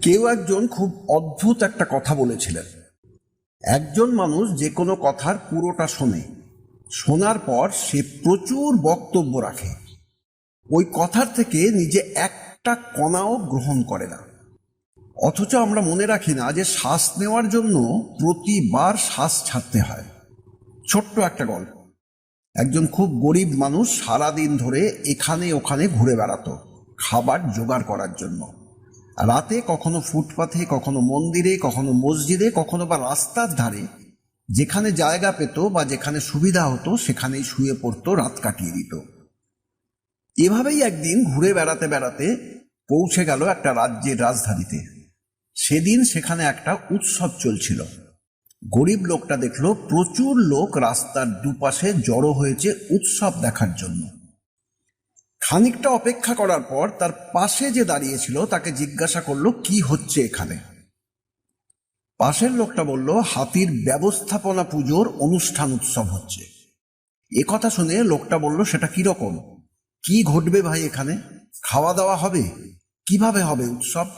কেউ একজন খুব অদ্ভুত একটা কথা বলেছিলেন। একজন মানুষ যে কোনো কথার পুরোটা শোনে, শোনার পর সে প্রচুর বক্তব্য রাখে, ওই কথার থেকে নিজে একটা কণাও গ্রহণ করে না। অথচ আমরা মনে রাখি না যে শ্বাস নেওয়ার জন্য প্রতিবার শ্বাস ছাড়তে হয়। ছোট্ট একটা গল্প। একজন খুব গরিব মানুষ সারাদিন ধরে এখানে ওখানে ঘুরে বেড়াতো খাবার জোগাড় করার জন্য। রাতে কখনো ফুটপাথে, কখনো মন্দিরে, কখনো মসজিদে, কখনো বা রাস্তার ধারে যেখানে জায়গা পেত বা যেখানে সুবিধা হতো সেখানেই শুয়ে পড়তো, রাত কাটিয়ে দিত। এভাবেই একদিন ঘুরে বেড়াতে বেড়াতে পৌঁছে গেল একটা রাজ্যের রাজধানীতে। সেদিন সেখানে একটা উৎসব চলছিল। গরিব লোকটা দেখলো প্রচুর লোক রাস্তার দুপাশে জড়ো হয়েছে উৎসব দেখার জন্য। খানিকটা অপেক্ষা করার পর তার পাশে যে দাঁড়িয়েছিল তাকে জিজ্ঞাসা করলো, কি হচ্ছে এখানে? পাশের লোকটা বলল, হাতির ব্যবস্থাপনা পুজোর অনুষ্ঠান উৎসব হচ্ছে। এ কথা শুনে লোকটা বলল, সেটা কিরকম? কি ঘটবে ভাই এখানে? খাওয়া দাওয়া হবে? কিভাবে হবে উৎসব?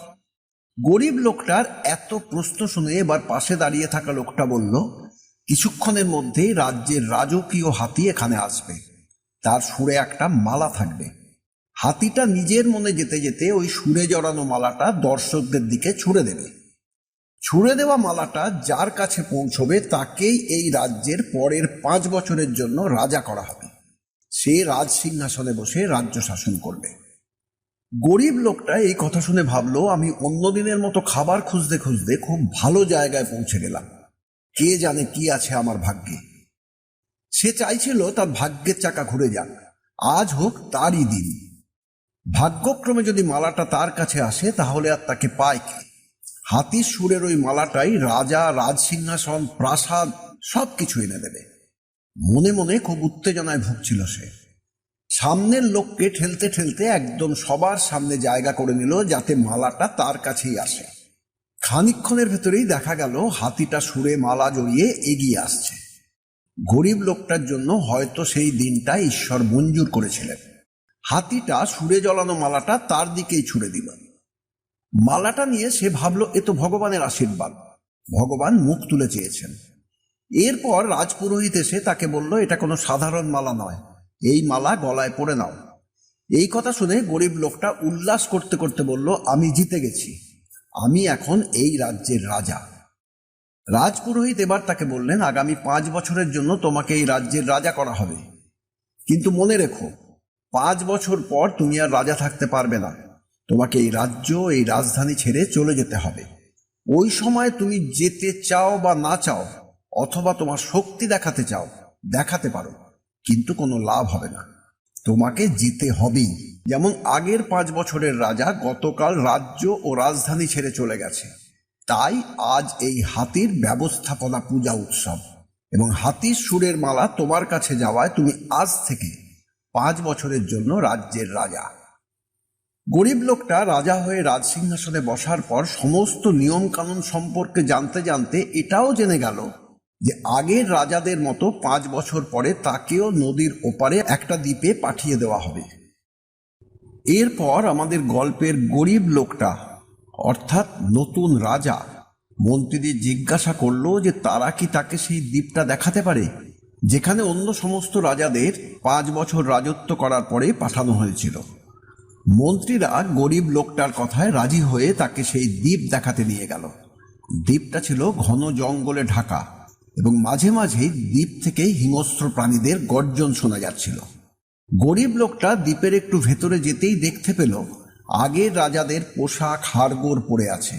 গরিব লোকটার এত প্রশ্ন শুনে এবার পাশে দাঁড়িয়ে থাকা লোকটা বলল, কিছুক্ষণের মধ্যেই রাজ্যের রাজকীয় হাতি এখানে আসবে, তার সুরে একটা মালা থাকবে। হাতিটা নিজের মনে যেতে যেতে ওই সুরে জড়ানো মালাটা দর্শকদের দিকে ছুঁড়ে দেবে। ছুঁড়ে দেওয়া মালাটা যার কাছে পৌঁছবে তাকেই এই রাজ্যের পরের 5 বছরের জন্য রাজা করা হবে। সে রাজ সিংহাসনে বসে রাজ্য শাসন করবে। গরিব লোকটা এই কথা শুনে ভাবলো, আমি অন্যদিনের মতো খাবার খুঁজতে খুঁজতে খুব ভালো জায়গায় পৌঁছে গেলাম। কে জানে কি আছে আমার ভাগ্যে। সে চাইছিল তার ভাগ্যের চাকা ঘুরে যাক, আজ হোক তারই দিন। ভাগ্যক্রমে যদি মালাটা তার কাছে আসে তাহলে আর তাকে পায় কে? হাতির সুরের ওই মালাটাই রাজা, রাজসিংহাসন, প্রাসাদ সবকিছু এনে দেবে। মনে মনে খুব উত্তেজনায় ভুগছিল সে। সামনের লোককে ঠেলতে ঠেলতে একদম সবার সামনে জায়গা করে নিল যাতে মালাটা তার কাছেই আসে। খানিকক্ষণের ভেতরেই দেখা গেল হাতিটা সুরে মালা জড়িয়ে এগিয়ে আসছে। গরিব লোকটার জন্য হয়তো সেই দিনটা ঈশ্বর মঞ্জুর করেছিলেন। হাতিটা সুরে জ্বলানো মালাটা তার দিকেই ছুড়ে দিল। মালাটা নিয়ে সে ভাবল, এ তো ভগবানের আশীর্বাদ, ভগবান মুখ তুলে চেয়েছেন। এরপর রাজপুরোহিত এসে তাকে বলল, এটা কোনো সাধারণ মালা নয়, এই মালা গলায় পরে নাও। এই কথা শুনে গরিব লোকটা উল্লাস করতে করতে বলল, আমি জিতে গেছি, আমি এখন এই রাজ্যের রাজা। রাজপুরোহিত এবার তাকে বললেন, আগামী 5 বছরের জন্য তোমাকে এই রাজ্যের রাজা করা হবে, কিন্তু মনে রেখো 5 বছর পর তুমি আর রাজা থাকতে পারবে না। তোমাকে এই রাজ্য, এই রাজধানী ছেড়ে চলে যেতে হবে। ওই সময় তুমি যেতে চাও বা না চাও, অথবা তোমার শক্তি দেখাতে চাও, দেখাতে পারো, কিন্তু কোনো লাভ হবে না, তোমাকে যেতে হবেই। যেমন আগের 5 বছরের রাজা গতকাল রাজ্য ও রাজধানী ছেড়ে চলে গেছে, তাই আজ এই হাতির ব্যবস্থাপনা পূজা উৎসব এবং হাতির সুরের মালা তোমার কাছে যাওয়ায় তুমি আজ থেকে 5 বছরের জন্য রাজ্যের রাজা। গরিব লোকটা রাজা হয়ে রাজসিংহাসনে বসার পর সমস্ত নিয়ম কানুন সম্পর্কে জানতে জানতে এটাও জেনে গেল যে আগের রাজাদের মতো 5 বছর পরে তাকেও নদীর ওপারে একটা দ্বীপে পাঠিয়ে দেওয়া হবে। এরপর আমাদের গল্পের গরিব লোকটা অর্থাৎ নতুন রাজা মন্ত্রীদের জিজ্ঞাসা করলো যে তারা কি তাকে সেই দ্বীপটা দেখাতে পারে যেখানে অন্য সমস্ত রাজাদের 5 বছর রাজত্ব করার পরে পাঠানো হয়েছিল। মন্ত্রীরা গরিব লোকটার কথায় রাজি হয়ে তাকে সেই দ্বীপ দেখাতে নিয়ে গেল। দ্বীপটা ছিল ঘন জঙ্গলে ঢাকা এবং মাঝে মাঝেই দ্বীপ থেকে হিংস্র প্রাণীদের গর্জন শোনা যাচ্ছিল। গরিব লোকটা দ্বীপের একটু ভেতরে যেতেই দেখতে পেল আগের রাজাদের পোশাক হাড়গোড় পড়ে আছে।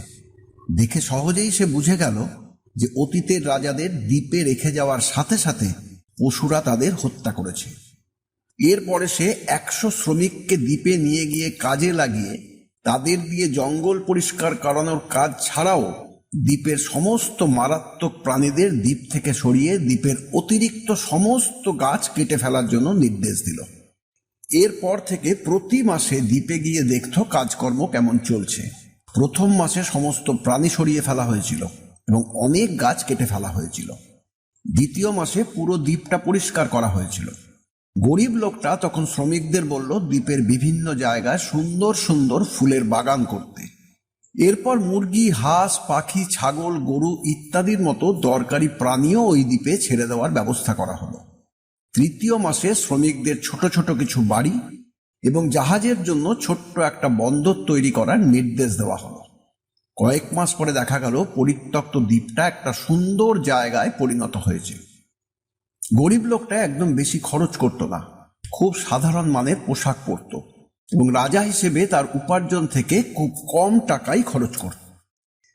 দেখে সহজেই সে বুঝে গেল যে অতীতের রাজাদের দ্বীপে রেখে যাওয়ার সাথে সাথে পশুরা তাদের হত্যা করেছে। এরপরে সে 100 শ্রমিককে দ্বীপে নিয়ে গিয়ে কাজে লাগিয়ে তাদের দিয়ে জঙ্গল পরিষ্কার করানোর কাজ ছাড়াও দ্বীপের সমস্ত মারাত্মক প্রাণীদের দ্বীপ থেকে সরিয়ে দ্বীপের অতিরিক্ত সমস্ত গাছ কেটে ফেলার জন্য নির্দেশ দিল। এরপর থেকে প্রতি মাসে দ্বীপে গিয়ে দেখত কাজকর্ম কেমন চলছে। প্রথম মাসে সমস্ত প্রাণী সরিয়ে ফেলা হয়েছিল এবং অনেক গাছ কেটে ফেলা হয়েছিল। দ্বিতীয় মাসে পুরো দ্বীপটা পরিষ্কার করা হয়েছিল। গরিব লোকটা তখন শ্রমিকদের বলল দ্বীপের বিভিন্ন জায়গায় সুন্দর সুন্দর ফুলের বাগান করতে। এরপর মুরগি, হাঁস, পাখি, ছাগল, গরু ইত্যাদির মতো দরকারি প্রাণীও ওই দ্বীপে ছেড়ে দেওয়ার ব্যবস্থা করা হলো। তৃতীয় মাসে শ্রমিকদের ছোট ছোট কিছু বাড়ি এবং জাহাজের জন্য ছোট্ট একটা বন্দর তৈরি করার নির্দেশ দেওয়া হলো। কয়েক মাস পরে দেখা গেল পরিত্যক্ত দ্বীপটা একটা সুন্দর জায়গায় পরিণত হয়েছে। গরিব লোকটা একদম বেশি খরচ করত না, খুব সাধারণ মানের পোশাক পরত এবং রাজা হিসেবে তার উপার্জন থেকে খুব কম টাকাই খরচ করত।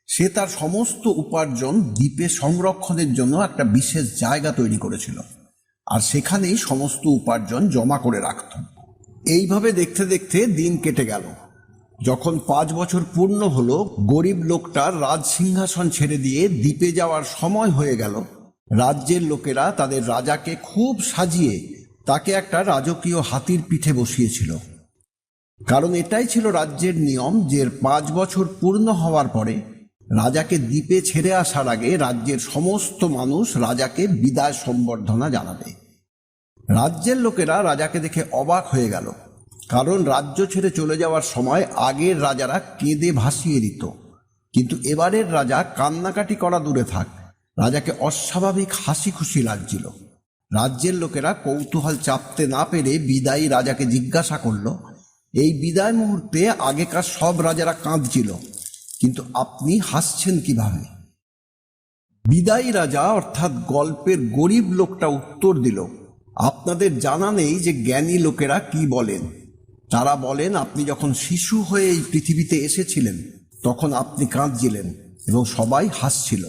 সে তার সমস্ত উপার্জন দ্বীপে সংরক্ষণের জন্য একটা বিশেষ জায়গা তৈরি করেছিল, আর সেখানেই সমস্ত উপার্জন জমা করে রাখত। এইভাবে দেখতে দেখতে দিন কেটে গেল। যখন 5 বছর পূর্ণ হলো, গরিব লোকটার রাজ সিংহাসন ছেড়ে দিয়ে দ্বীপে যাওয়ার সময় হয়ে গেল। রাজ্যের লোকেরা তাদের রাজাকে খুব সাজিয়ে তাকে একটা রাজকীয় হাতির পিঠে বসিয়েছিল, কারণ এটাই ছিল রাজ্যের নিয়ম যে 5 বছর পূর্ণ হওয়ার পরে রাজাকে দ্বীপে ছেড়ে আসার আগে রাজ্যের সমস্ত মানুষ রাজাকে বিদায় সম্বর্ধনা জানাবে। রাজ্যের লোকেরা রাজাকে দেখে অবাক হয়ে গেল, কারণ রাজ্য ছেড়ে চলে যাওয়ার সময় আগের রাজারা কেঁদে ভাসিয়ে দিত, কিন্তু এবারের রাজা কান্নাকাটি করা দূরে থাক, রাজাকে অস্বাভাবিক হাসি খুশি লাগছিল। রাজ্যের লোকেরা কৌতূহল চাপতে না পেরে বিদায়ী রাজাকে জিজ্ঞাসা করল, এই বিদায় মুহূর্তে আগেকার সব রাজারা কাঁদছিল, কিন্তু আপনি হাসছেন কিভাবে? বিদায়ী রাজা অর্থাৎ গল্পের গরিব লোকটা উত্তর দিল, আপনাদের জানা নেই যে জ্ঞানী লোকেরা কি বলেন। তারা বলেন, আপনি যখন শিশু হয়ে এই পৃথিবীতে এসেছিলেন তখন আপনি কাঁদছিলেন এবং সবাই হাসছিল।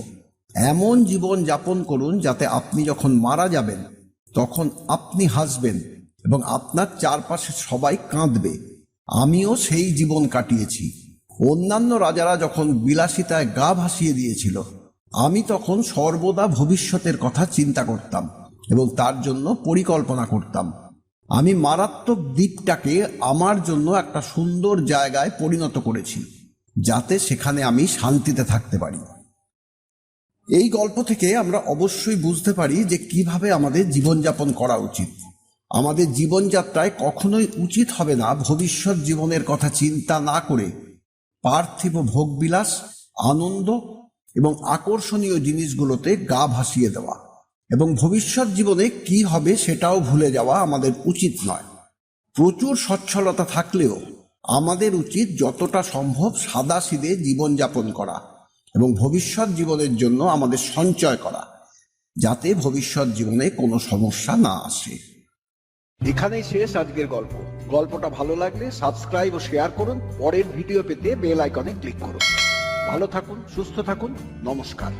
এমন জীবন যাপন করুন যাতে আপনি যখন মারা যাবেন তখন আপনি হাসবেন এবং আপনার চারপাশে সবাই কাঁদবে। আমিও সেই জীবন কাটিয়েছি। অন্যান্য রাজারা যখন বিলাসিতায় গা ভাসিয়ে দিয়েছিল, আমি তখন সর্বদা ভবিষ্যতের কথা চিন্তা করতাম এবং তার জন্য পরিকল্পনা করতাম। আমি মারাত্মক দ্বীপটাকে আমার জন্য একটা সুন্দর জায়গায় পরিণত করেছি, যাতে সেখানে আমি শান্তিতে থাকতে পারি। এই গল্প থেকে আমরা অবশ্যই বুঝতে পারি যে কিভাবে আমাদের জীবনযাপন করা উচিত। আমাদের জীবনযাত্রায় কখনোই উচিত হবে না ভবিষ্যৎ জীবনের কথা চিন্তা না করে পার্থিব ভোগবিলাস, আনন্দ এবং আকর্ষণীয় জিনিসগুলোতে গা ভাসিয়ে দেওয়া, এবং ভবিষ্যৎ জীবনে কি হবে সেটাও ভুলে যাওয়া আমাদের উচিত নয়। প্রচুর সচ্ছলতা থাকলেও আমাদের উচিত যতটা সম্ভব সাদাসিধে জীবনযাপন করা এবং ভবিষ্যৎ জীবনের জন্য আমাদের সঞ্চয় করা, যাতে ভবিষ্যৎ জীবনে কোনো সমস্যা না আসে। এখানেই শেষ আজকের গল্প। গল্পটা ভালো লাগলে সাবস্ক্রাইব ও শেয়ার করুন। পরের ভিডিও পেতে বেল আইকনে ক্লিক করুন। ভালো থাকুন, সুস্থ থাকুন, নমস্কার।